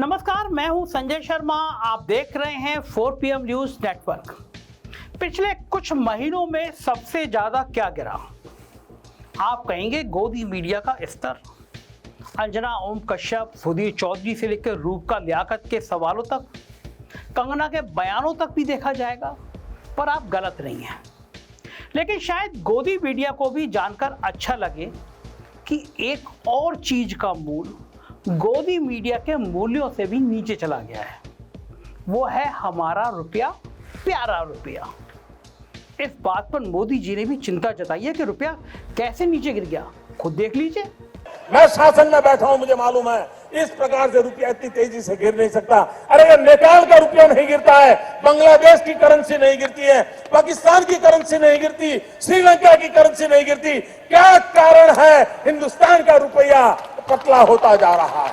नमस्कार, मैं हूं संजय शर्मा। आप देख रहे हैं 4 PM न्यूज नेटवर्क। पिछले कुछ महीनों में सबसे ज्यादा क्या गिरा? आप कहेंगे गोदी मीडिया का स्तर। अंजना ओम कश्यप, सुधीर चौधरी से लेकर रूपका लियाकत के सवालों तक, कंगना के बयानों तक भी देखा जाएगा। पर आप गलत नहीं हैं। लेकिन शायद गोदी मीडिया को भी जानकर अच्छा लगे कि एक और चीज का मूल गोदी मीडिया के मूल्यों से भी नीचे चला गया है। वो है हमारा रुपया, प्यारा रुपया। इस बात पर मोदी जी ने भी चिंता जताई है कि रुपया कैसे नीचे गिर गया। खुद देख लीजिए। मैं शासन में बैठा हूं, मुझे मालूम है इस प्रकार से रुपया इतनी तेजी से गिर नहीं सकता। अरे ये नेपाल का रुपया नहीं गिरता है, बांग्लादेश की करेंसी नहीं गिरती है, पाकिस्तान की करेंसी नहीं गिरती, श्रीलंका की करेंसी नहीं गिरती। क्या कारण है हिंदुस्तान का रुपया पतला होता जा रहा है?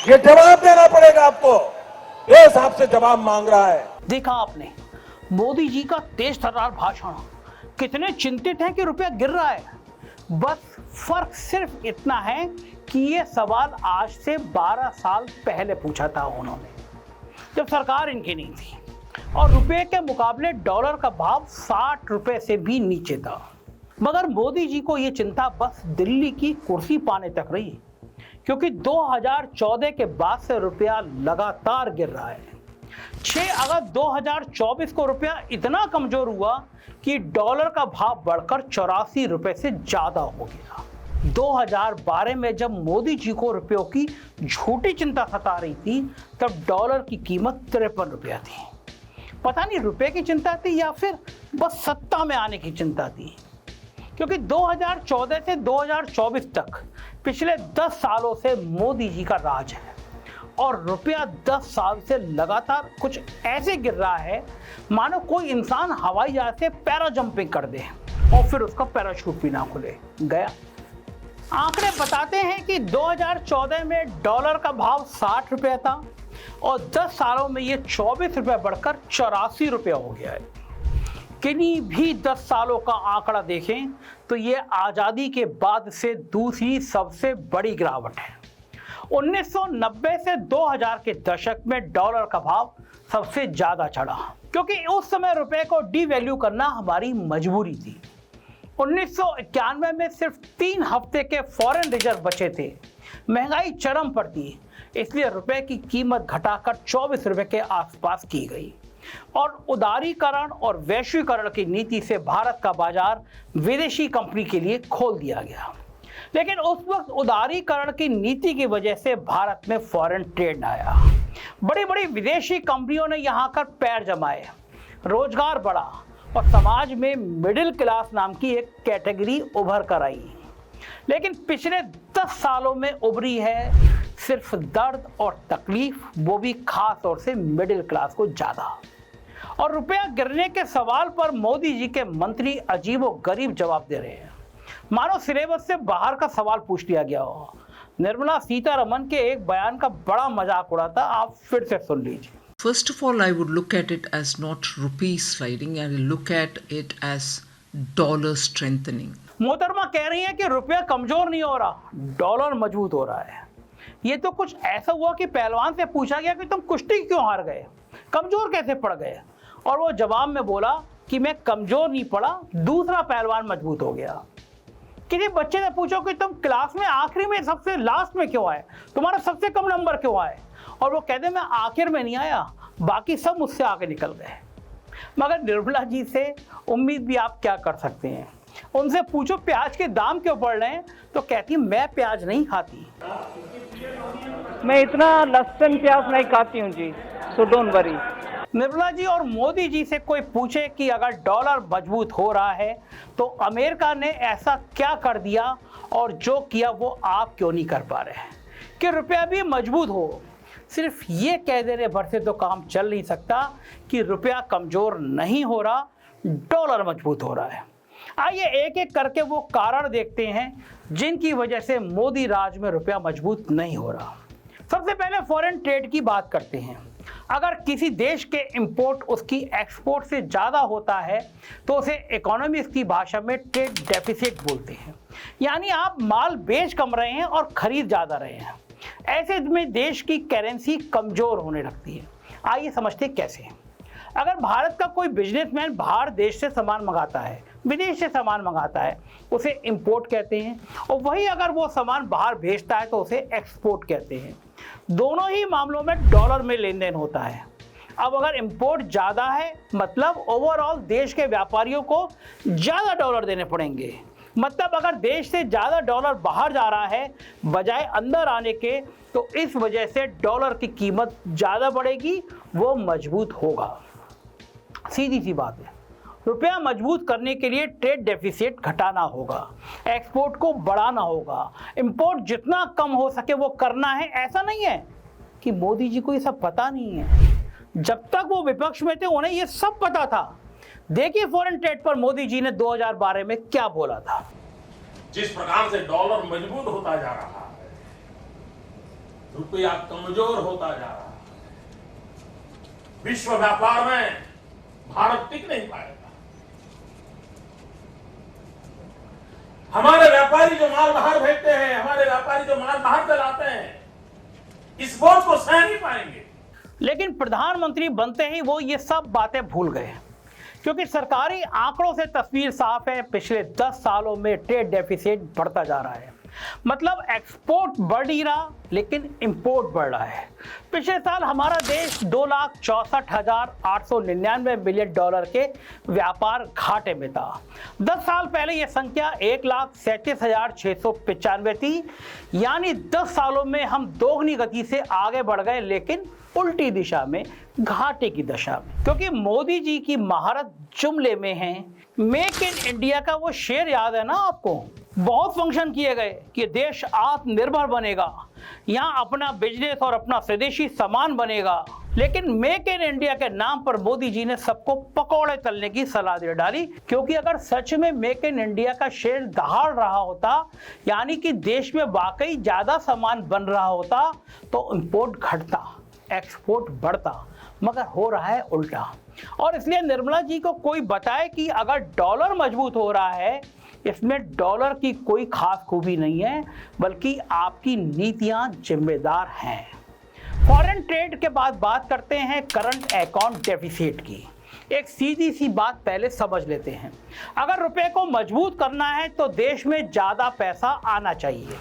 ये जवाब देना पड़ेगा आपको। देश आपसे जवाब मांग रहा है। देखा आपने मोदी जी का तेज तर्रार भाषण। कितने चिंतित हैं कि रुपया गिर रहा है। बस फर्क सिर्फ इतना है कि ये सवाल आज से 12 साल पहले पूछा था उन्होंने, जब सरकार इनकी नहीं थी और रुपये के मुकाबले डॉलर का भाव 60 रुपए से भी नीचे था। मगर मोदी जी को ये चिंता बस दिल्ली की कुर्सी पाने तक रही, क्योंकि 2014 के बाद से रुपया लगातार गिर रहा है। 6 अगस्त 2024 को रुपया इतना कमजोर हुआ कि डॉलर का भाव बढ़कर 84 रुपए से ज्यादा हो गया। 2012 में जब मोदी जी को रुपयों की झूठी चिंता सता रही थी, तब डॉलर की कीमत 53 रुपया थी। पता नहीं रुपए की चिंता थी या फिर बस सत्ता में आने की चिंता थी, क्योंकि 2014 से 2024 तक पिछले 10 सालों से मोदी जी का राज है और रुपया 10 साल से लगातार कुछ ऐसे गिर रहा है मानो कोई इंसान हवाई जहाज से पैरा जंपिंग कर दे और फिर उसका पैराशूट भी ना खुले। गया। आंकड़े बताते हैं कि 2014 में डॉलर का भाव 60 रुपये था और 10 सालों में ये 24 रुपये बढ़कर 84 रुपये हो गया है। किन्हीं भी 10 सालों का आंकड़ा देखें तो ये आज़ादी के बाद से दूसरी सबसे बड़ी गिरावट है। 1990 से 2000 के दशक में डॉलर का भाव सबसे ज्यादा चढ़ा, क्योंकि उस समय रुपए को डीवैल्यू करना हमारी मजबूरी थी। 1991 में सिर्फ 3 हफ्ते के फॉरेन रिजर्व बचे थे। महंगाई चरम पर थी, इसलिए रुपए की कीमत घटाकर 24 रुपए के आसपास की गई और उदारीकरण और वैश्वीकरण की नीति से भारत का बाजार विदेशी कंपनी के लिए खोल दिया गया। लेकिन उस वक्त उदारीकरण की नीति की वजह से भारत में फॉरेन ट्रेड आया। बड़ी बड़ी विदेशी कंपनियों ने यहां कर पैर जमाए, रोजगार बढ़ा और समाज में मिडिल क्लास नाम की एक कैटेगरी उभर कर आई। लेकिन पिछले 10 सालों में उभरी है सिर्फ दर्द और तकलीफ, वो भी खास तौर से मिडिल क्लास को ज्यादा। और रुपया गिरने के सवाल पर मोदी जी के मंत्री अजीबोगरीब जवाब दे रहे हैं, मानो सिलेबस से बाहर का सवाल पूछ लिया गया हो। निर्मला सीतारमण के एक बयान का बड़ा मजाक उड़ा था, आप फिर से सुन लीजिए। First of all, I would look at it as not rupee sliding, and look at it as dollar strengthening. मोहतरमा कह रही है कि रुपया कमजोर नहीं हो रहा, डॉलर मजबूत हो रहा है। ये तो कुछ ऐसा हुआ कि पहलवान से पूछा गया कि तुम कुश्ती क्यों हार गए, कमजोर कैसे पड़ गए, और वो जवाब में बोला कि मैं कमजोर नहीं पड़ा, दूसरा पहलवान मजबूत हो गया। किसी बच्चे से पूछो कि तुम क्लास में आखिरी में सबसे लास्ट में क्यों आए, तुम्हारा सबसे कम नंबर क्यों आए, और वो कहते मैं आखिर में नहीं आया, बाकी सब मुझसे आगे निकल गए। मगर निर्मला जी से उम्मीद भी आप क्या कर सकते हैं। उनसे पूछो प्याज के दाम क्यों बढ़ रहे हैं, तो कहती मैं प्याज नहीं खाती। मैं इतना लहसुन प्याज नहीं खाती हूँ जी, so don't worry. Nirmala ji और मोदी जी से कोई पूछे कि अगर डॉलर मजबूत हो रहा है तो अमेरिका ने ऐसा क्या कर दिया और जो किया वो आप क्यों नहीं कर पा रहे हैं कि रुपया भी मजबूत हो। सिर्फ ये कह देने भर से तो काम चल नहीं सकता कि रुपया कमजोर नहीं हो रहा, डॉलर मजबूत हो रहा है। आइए एक एक करके वो कारण देखते हैं जिनकी वजह से मोदी राज में रुपया मजबूत नहीं हो रहा। सबसे पहले फॉरेन ट्रेड की बात करते हैं। अगर किसी देश के इंपोर्ट उसकी एक्सपोर्ट से ज़्यादा होता है तो उसे इकोनॉमिक्स की भाषा में ट्रेड डेफिसिट बोलते हैं। यानी आप माल बेच कम रहे हैं और खरीद ज़्यादा रहे हैं। ऐसे में देश की करेंसी कमजोर होने लगती है। आइए समझते कैसे। अगर भारत का कोई बिजनेसमैन बाहर देश से सामान मंगाता है, विदेश से सामान मंगाता है, उसे इंपोर्ट कहते हैं, और वही अगर वो सामान बाहर भेजता है तो उसे एक्सपोर्ट कहते हैं। दोनों ही मामलों में डॉलर में लेन देन होता है। अब अगर इंपोर्ट ज़्यादा है मतलब ओवरऑल देश के व्यापारियों को ज़्यादा डॉलर देने पड़ेंगे। मतलब अगर देश से ज़्यादा डॉलर बाहर जा रहा है बजाय अंदर आने के, तो इस वजह से डॉलर की कीमत ज़्यादा बढ़ेगी, वो मजबूत होगा। सीधी सी बात है। रुपया मजबूत करने के लिए ट्रेड डेफिसिट घटाना होगा, एक्सपोर्ट को बढ़ाना होगा, इंपोर्ट जितना कम हो सके वो करना है। ऐसा नहीं है कि मोदी जी को ये सब पता नहीं है। जब तक वो विपक्ष में थे उन्हें ये सब पता था। देखिए फॉरेन ट्रेड पर मोदी जी ने 2012 में क्या बोला था। जिस प्रकार से डॉलर मजबूत होता जा रहा है, रुपया कमजोर होता जा रहा है, विश्व व्यापार में भारत टिक नहीं पाएगा। हमारे व्यापारी जो माल बाहर भेजते हैं, हमारे व्यापारी जो माल बाहर चलाते हैं, इस बोझ को सह नहीं पाएंगे। लेकिन प्रधानमंत्री बनते ही वो ये सब बातें भूल गए, क्योंकि सरकारी आंकड़ों से तस्वीर साफ है। पिछले 10 सालों में ट्रेड डेफिसिट बढ़ता जा रहा है। मतलब एक्सपोर्ट बढ़ नहीं रहा लेकिन इंपोर्ट बढ़ रहा है। पिछले साल हमारा देश 2,64,899 मिलियन डॉलर के व्यापार घाटे में था। 10 साल पहले यह संख्या 1,37,695 थी। यानी 10 सालों में हम दोगुनी गति से आगे बढ़ गए, लेकिन उल्टी दिशा में, घाटे की दशा में। क्योंकि मोदी जी की महारत जुमले में है। मेक इन इंडिया का वो शेर याद है ना आपको? बहुत फंक्शन किए गए कि देश आत्मनिर्भर बनेगा, यहाँ अपना बिजनेस और अपना स्वदेशी सामान बनेगा। लेकिन मेक इन इंडिया के नाम पर मोदी जी ने सबको पकौड़े तलने की सलाह दे डाली। क्योंकि अगर सच में मेक इन इंडिया का शेर दहाड़ रहा होता, यानी कि देश में वाकई ज्यादा सामान बन रहा होता, तो इंपोर्ट घटता, एक्सपोर्ट बढ़ता। मगर हो रहा है उल्टा। और इसलिए निर्मला जी को कोई बताए कि अगर डॉलर मजबूत हो रहा है, इसमें डॉलर की कोई खास खूबी नहीं है, बल्कि आपकी नीतियां जिम्मेदार हैं। फॉरेन ट्रेड के बाद बात करते हैं करंट अकाउंट डेफिसिट की। एक सीधी सी बात पहले समझ लेते हैं। अगर रुपए को मजबूत करना है तो देश में ज़्यादा पैसा आना चाहिए,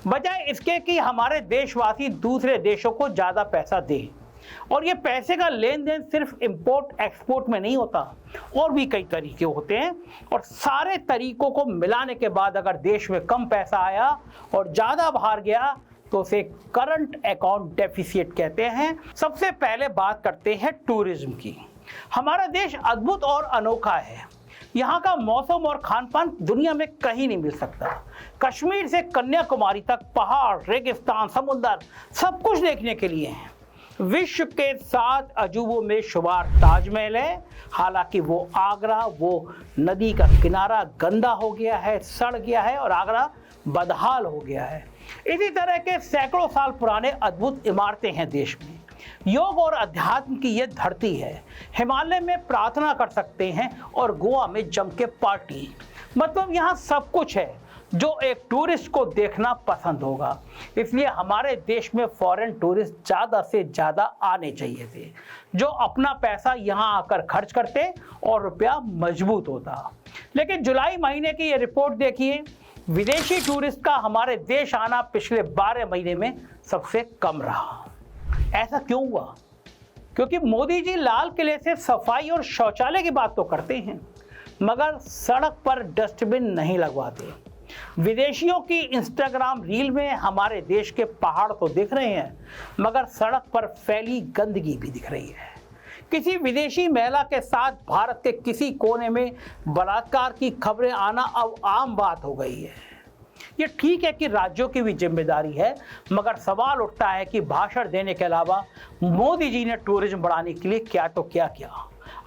बजाय इसके कि हमारे देशवासी दूसरे देशों को ज़्यादा पैसा दें। और ये पैसे का लेन देन सिर्फ इंपोर्ट एक्सपोर्ट में नहीं होता, और भी कई तरीके होते हैं। और सारे तरीकों को मिलाने के बाद अगर देश में कम पैसा आया और ज़्यादा बाहर गया तो उसे करंट अकाउंट डेफिसिट कहते हैं। सबसे पहले बात करते हैं टूरिज्म की। हमारा देश अद्भुत और अनोखा है। यहाँ का मौसम और खान पान दुनिया में कहीं नहीं मिल सकता। कश्मीर से कन्याकुमारी तक पहाड़, रेगिस्तान, समुद्र, सब कुछ देखने के लिए है। विश्व के 7 अजूबों में शुमार ताजमहल है। हालांकि वो आगरा, वो नदी का किनारा गंदा हो गया है, सड़ गया है, और आगरा बदहाल हो गया है। इसी तरह के सैकड़ों साल पुराने अद्भुत इमारतें हैं देश में। योग और अध्यात्म की ये धरती है। हिमालय में प्रार्थना कर सकते हैं और गोवा में जम के पार्टी। मतलब यहाँ सब कुछ है जो एक टूरिस्ट को देखना पसंद होगा। इसलिए हमारे देश में फॉरेन टूरिस्ट ज़्यादा से ज़्यादा आने चाहिए थे, जो अपना पैसा यहाँ आकर खर्च करते और रुपया मजबूत होता। लेकिन जुलाई महीने की ये रिपोर्ट देखिए, विदेशी टूरिस्ट का हमारे देश आना पिछले 12 महीने में सबसे कम रहा। ऐसा क्यों हुआ? क्योंकि मोदी जी लाल किले से सफाई और शौचालय की बात तो करते हैं, मगर सड़क पर डस्टबिन नहीं लगवाते। विदेशियों की इंस्टाग्राम रील में हमारे देश के पहाड़ तो दिख रहे हैं, मगर सड़क पर फैली गंदगी भी दिख रही है। किसी विदेशी महिला के साथ भारत के किसी कोने में बलात्कार की खबरें आना अब आम बात हो गई है। ये ठीक है कि राज्यों की भी जिम्मेदारी है, मगर सवाल उठता है कि भाषण देने के अलावा मोदी जी ने टूरिज्म बढ़ाने के लिए क्या तो क्या किया।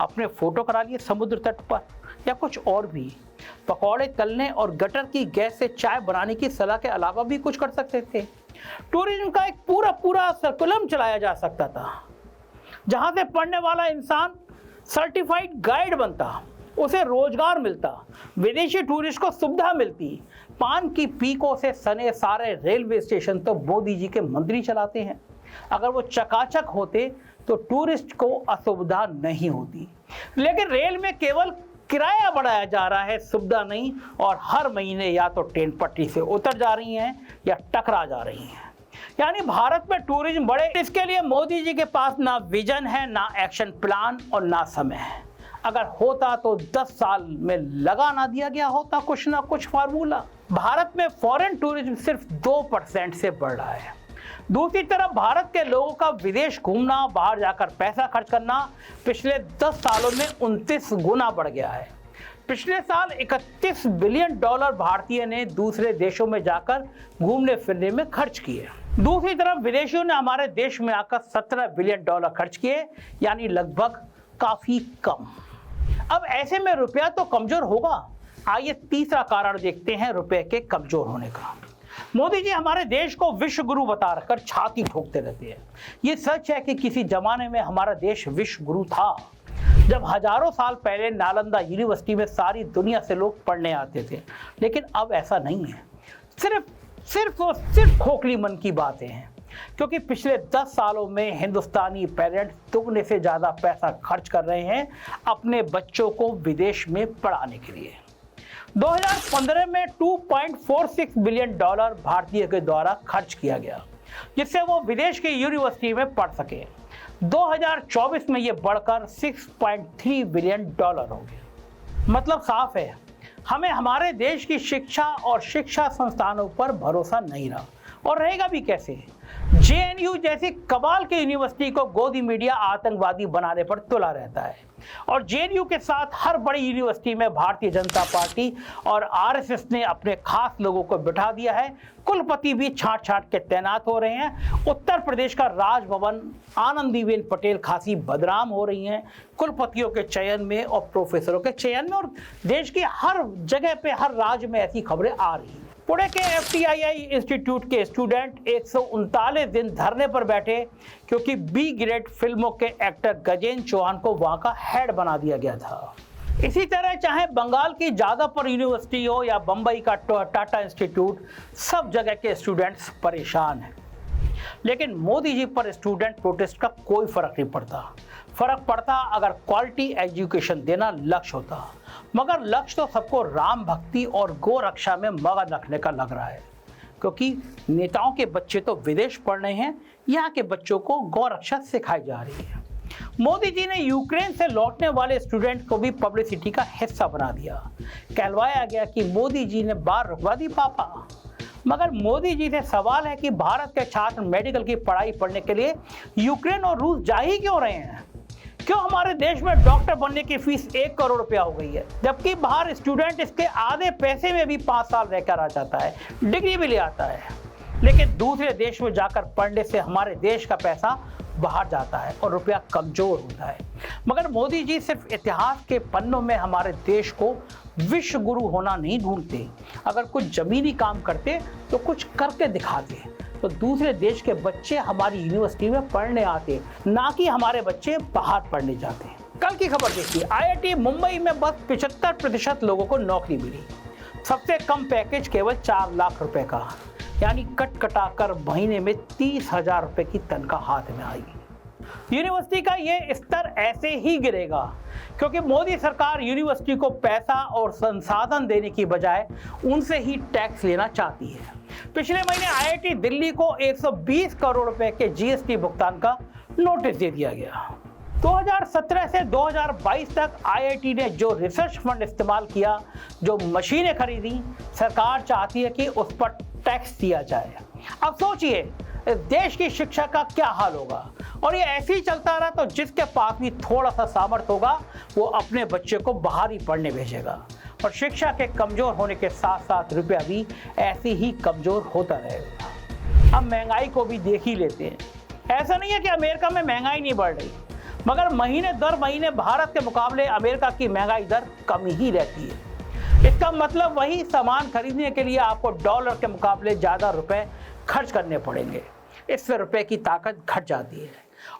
अपने फोटो करा लिए समुद्र तट पर, या कुछ और भी? पकौड़े तलने और गटर की गैस से चाय बनाने की सलाह के अलावा भी कुछ कर सकते थे। टूरिज्म का एक पूरा सर्कुलम चलाया जा सकता था, जहां से पढ़ने वाला इंसान सर्टिफाइड गाइड बनता, उसे रोजगार मिलता, विदेशी टूरिस्ट को सुविधा मिलती, पान की पीकों से सने सारे रेलवे स्टेशन तो मोदी जी के मंत्री चलाते हैं। अगर वो चकाचक होते तो टूरिस्ट को असुविधा नहीं होती, लेकिन रेल में केवल किराया बढ़ाया जा रहा है, सुविधा नहीं। और हर महीने या तो ट्रेन पटरी से उतर जा रही हैं या टकरा जा रही हैं। यानी भारत में टूरिज्म बढ़े, इसके लिए मोदी जी के पास ना विजन है, ना एक्शन प्लान और ना समय है। अगर होता तो 10 साल में लगा ना दिया गया होता कुछ ना कुछ फार्मूला। भारत में फॉरेन टूरिज्म सिर्फ 2% से बढ़ रहा है। दूसरी तरफ भारत के लोगों का विदेश घूमना, बाहर जाकर पैसा खर्च करना पिछले 10 सालों में 29 गुना बढ़ गया है। पिछले साल $31 बिलियन भारतीय ने दूसरे देशों में जाकर घूमने फिरने में खर्च किए। दूसरी तरफ विदेशियों ने हमारे देश में आकर $17 बिलियन खर्च किए, यानी लगभग काफी कम। अब ऐसे में रुपया तो कमजोर होगा। आइए तीसरा कारण देखते हैं रुपए के कमजोर होने का। मोदी जी हमारे देश को विश्व गुरु बता कर छाती ठोकते रहते हैं। ये सच है कि किसी जमाने में हमारा देश विश्व गुरु था, जब हजारों साल पहले नालंदा यूनिवर्सिटी में सारी दुनिया से लोग पढ़ने आते थे। लेकिन अब ऐसा नहीं है। सिर्फ खोखली मन की बातें हैं, क्योंकि पिछले 10 सालों में हिंदुस्तानी पेरेंट्स दुगने से ज्यादा पैसा खर्च कर रहे हैं अपने बच्चों को विदेश में पढ़ाने के लिए। 2015 में $2.46 बिलियन भारतीय के द्वारा खर्च किया गया, जिससे वो विदेश की यूनिवर्सिटी में पढ़ सके। 2024 में ये बढ़कर $6.3 बिलियन हो गया। मतलब साफ है, हमें हमारे देश की शिक्षा और शिक्षा संस्थानों पर भरोसा नहीं रहा, और रहेगा भी कैसे। JNU जैसी कमाल की यूनिवर्सिटी को गोदी मीडिया आतंकवादी बनाने पर तुला रहता है, और JNU के साथ हर बड़ी यूनिवर्सिटी में भारतीय जनता पार्टी और RSS ने अपने खास लोगों को बिठा दिया है। कुलपति भी छांट के तैनात हो रहे हैं। उत्तर प्रदेश का राजभवन आनंदीबेन पटेल खासी बदनाम हो रही हैं कुलपतियों के चयन में और प्रोफेसरों के चयन में, और देश की हर जगह पे, हर राज्य में ऐसी खबरें आ रही हैं। पुणे के FTII इंस्टीट्यूट के स्टूडेंट 139 दिन धरने पर बैठे, क्योंकि B ग्रेड फिल्मों के एक्टर गजेंद्र चौहान को वहां का हेड बना दिया गया था। इसी तरह चाहे बंगाल की जादवपुर यूनिवर्सिटी हो या बंबई का टाटा इंस्टीट्यूट, सब जगह के स्टूडेंट्स परेशान हैं। लेकिन मोदी जी पर स्टूडेंट प्रोटेस्ट का कोई फर्क नहीं पड़ता। फर्क पड़ता अगर क्वालिटी एजुकेशन देना लक्ष्य होता, मगर लक्ष्य तो सबको राम भक्ति और गो रक्षा में मगन रखने का लग रहा है, क्योंकि नेताओं के बच्चे तो विदेश पढ़ रहे हैं, यहाँ के बच्चों को गौ रक्षा सिखाई जा रही है। मोदी जी ने यूक्रेन से लौटने वाले स्टूडेंट को भी पब्लिसिटी का हिस्सा बना दिया। कहलवाया गया कि मोदी जी ने बार रुकवा दी पापा। मगर मोदी जी से सवाल है कि भारत के छात्र मेडिकल की पढ़ाई पढ़ने के लिए यूक्रेन और रूस जा ही क्यों रहे हैं? क्यों हमारे देश में डॉक्टर बनने की फीस 1 करोड़ रुपया हो गई है, जबकि बाहर स्टूडेंट इसके आधे पैसे में भी 5 साल रहकर आ जाता है, डिग्री भी ले आता है। लेकिन दूसरे देश में जाकर पढ़ने से हमारे देश का पैसा बाहर जाता है और रुपया कमजोर होता है। मगर मोदी जी सिर्फ इतिहास के पन्नों में हमारे देश को विश्व गुरु होना नहीं ढूंढते। अगर कुछ जमीनी काम करते तो कुछ करके दिखाते, तो दूसरे देश के बच्चे हमारी यूनिवर्सिटी में पढ़ने आते, ना कि हमारे बच्चे बाहर पढ़ने जाते। कल की खबर देखिए, IIT मुंबई में बस 75% लोगों को नौकरी मिली। सबसे कम पैकेज केवल 4 लाख रुपए का, यानी कटा महीने में 30,000 रुपए की तनख्वाह हाथ में आई। यूनिवर्सिटी का ये स्तर ऐसे ही गिरेगा, क्योंकि मोदी सरकार यूनिवर्सिटी को पैसा और संसाधन देने की बजाय उनसे ही टैक्स लेना चाहती है। पिछले महीने IIT दिल्ली को 120 करोड़ रुपए के GST भुगतान का नोटिस दे दिया गया। 2017 से 2022 तक IIT ने जो रिसर्च फंड इस्तेमाल किया, जो मशीनें खरीदी, सरकार चाहती है कि उस पर टैक्स दिया जाए। अब सोचिए इस देश की शिक्षा का क्या हाल होगा, और ये ऐसे ही चलता रहा तो जिसके पास भी थोड़ा सा सामर्थ्य होगा वो अपने बच्चे को बाहर ही पढ़ने भेजेगा, और शिक्षा के कमजोर होने के साथ साथ रुपया भी ऐसे ही कमजोर होता रहेगा। अब महंगाई को भी देख ही लेते हैं। ऐसा नहीं है कि अमेरिका में महंगाई नहीं बढ़ रही, मगर महीने दर महीने भारत के मुकाबले अमेरिका की महंगाई दर कम ही रहती है। इसका मतलब वही सामान खरीदने के लिए आपको डॉलर के मुकाबले ज्यादा रुपए खर्च करने पड़ेंगे। इससे रुपए की ताकत घट जाती है।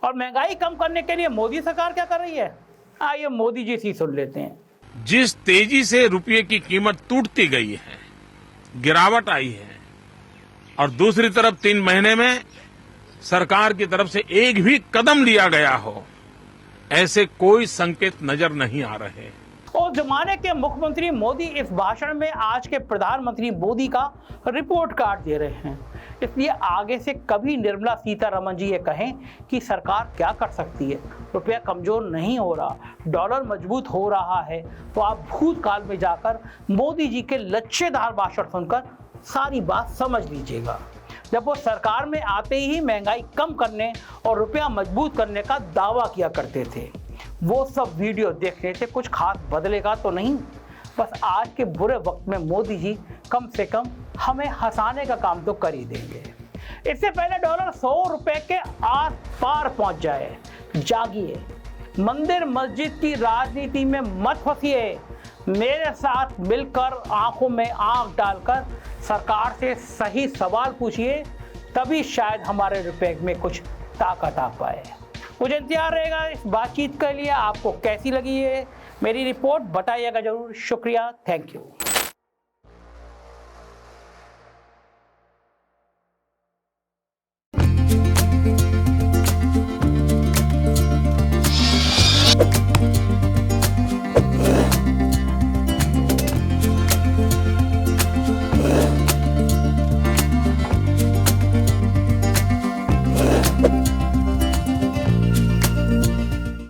और महंगाई कम करने के लिए मोदी सरकार क्या कर रही है, आइए मोदी जी से सुन लेते हैं। जिस तेजी से रुपये की कीमत टूटती गई है, गिरावट आई है और दूसरी तरफ 3 महीने में सरकार की तरफ से एक भी कदम लिया गया हो, ऐसे कोई संकेत नजर नहीं आ रहे। और जमाने के मुख्यमंत्री मोदी इस भाषण में आज के प्रधानमंत्री मोदी का रिपोर्ट कार्ड दे रहे हैं। इसलिए आगे से कभी निर्मला सीतारमण जी ये कहें कि सरकार क्या कर सकती है, रुपया कमजोर नहीं हो रहा, डॉलर मजबूत हो रहा है, तो आप भूतकाल में जाकर मोदी जी के लच्छेदार भाषण सुनकर सारी बात समझ लीजिएगा। जब वो सरकार में आते ही महंगाई कम करने और रुपया मजबूत करने का दावा किया करते थे। वो सब वीडियो देखने से कुछ खास बदलेगा तो नहीं, बस आज के बुरे वक्त में मोदी जी कम से कम हमें हंसाने का काम तो कर ही देंगे। इससे पहले डॉलर 100 रुपए के आस पार पहुंच जाए, जागिए, मंदिर मस्जिद की राजनीति में मत फंसिए, मेरे साथ मिलकर आंखों में आंख डालकर सरकार से सही सवाल पूछिए, तभी शायद हमारे रुपए में कुछ ताकत आ पाए। मुझे इंतजार रहेगा इस बातचीत के लिए। आपको कैसी लगी है मेरी रिपोर्ट, बताइएगा जरूर। शुक्रिया, थैंक यू।